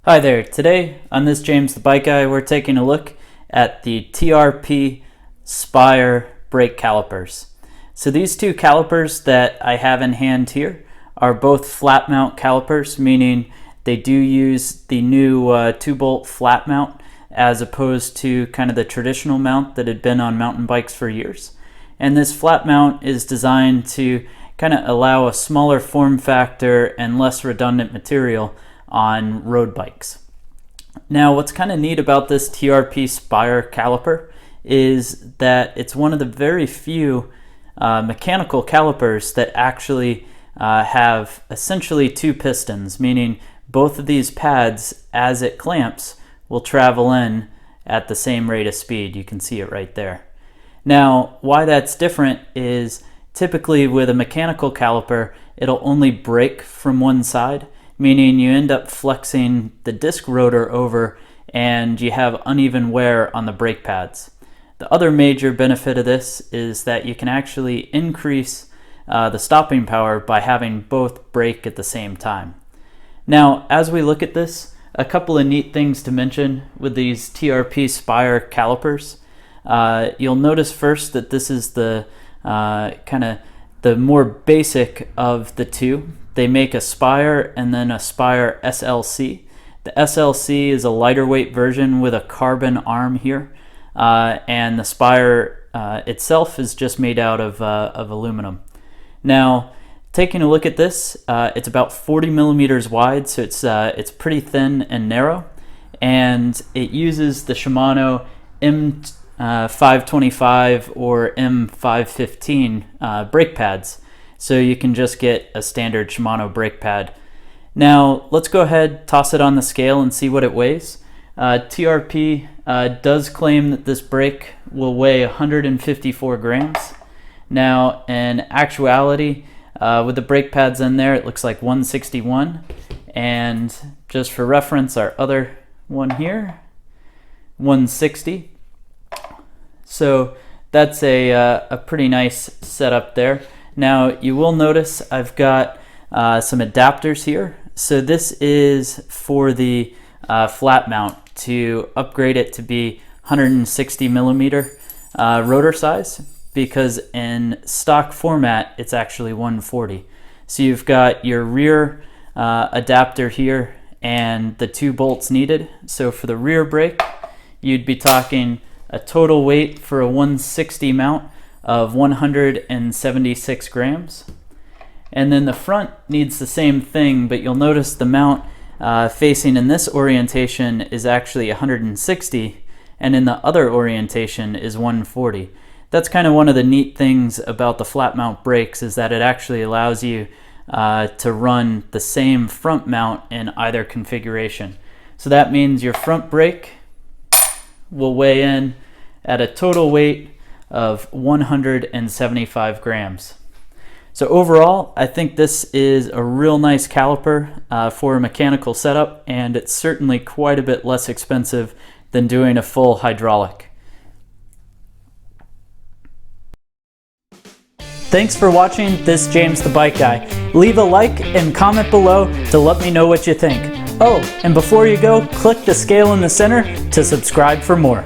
Hi there, today on this James the Bike Guy we're taking a look at the TRP Spyre brake calipers. So these two calipers that I have in hand here are both flat mount calipers, meaning they do use the new 2-bolt flat mount as opposed to kind of the traditional mount that had been on mountain bikes for years. And this flat mount is designed to kind of allow a smaller form factor and less redundant material on road bikes. Now what's kind of neat about this TRP Spyre caliper is that it's one of the very few mechanical calipers that actually have essentially two pistons, meaning both of these pads, as it clamps, will travel in at the same rate of speed. You can see it right there. Now why that's different is typically with a mechanical caliper it'll only brake from one side, meaning you end up flexing the disc rotor over and you have uneven wear on the brake pads. The other major benefit of this is that you can actually increase the stopping power by having both brake at the same time. Now, as we look at this, a couple of neat things to mention with these TRP Spyre calipers. You'll notice first that this is the kind of the more basic of the two. They make a Spyre and then a Spyre SLC. The SLC is a lighter weight version with a carbon arm here, and the Spyre itself is just made out of aluminum. Now, taking a look at this, it's about 40 millimeters wide, so it's pretty thin and narrow, and it uses the Shimano M525 or M515 brake pads. So you can just get a standard Shimano brake pad. Now let's go ahead, toss it on the scale and see what it weighs. TRP does claim that this brake will weigh 154 grams. Now in actuality, with the brake pads in there, it looks like 161. And just for reference, our other one here, 160. So that's a pretty nice setup there. Now you will notice I've got some adapters here. So this is for the flat mount to upgrade it to be 160 millimeter rotor size, because in stock format it's actually 140. So you've got your rear adapter here and the 2 bolts needed. So for the rear brake you'd be talking a total weight for a 160 mount of 176 grams. And then the front needs the same thing, but you'll notice the mount facing in this orientation is actually 160, and in the other orientation is 140. That's kind of one of the neat things about the flat mount brakes, is that it actually allows you to run the same front mount in either configuration. So that means your front brake will weigh in at a total weight of 175 grams. So overall, I think this is a real nice caliper for a mechanical setup, and it's certainly quite a bit less expensive than doing a full hydraulic. Thanks for watching this James the Bike Guy. Leave a like and comment below to let me know what you think. Oh, and before you go, click the scale in the center to subscribe for more.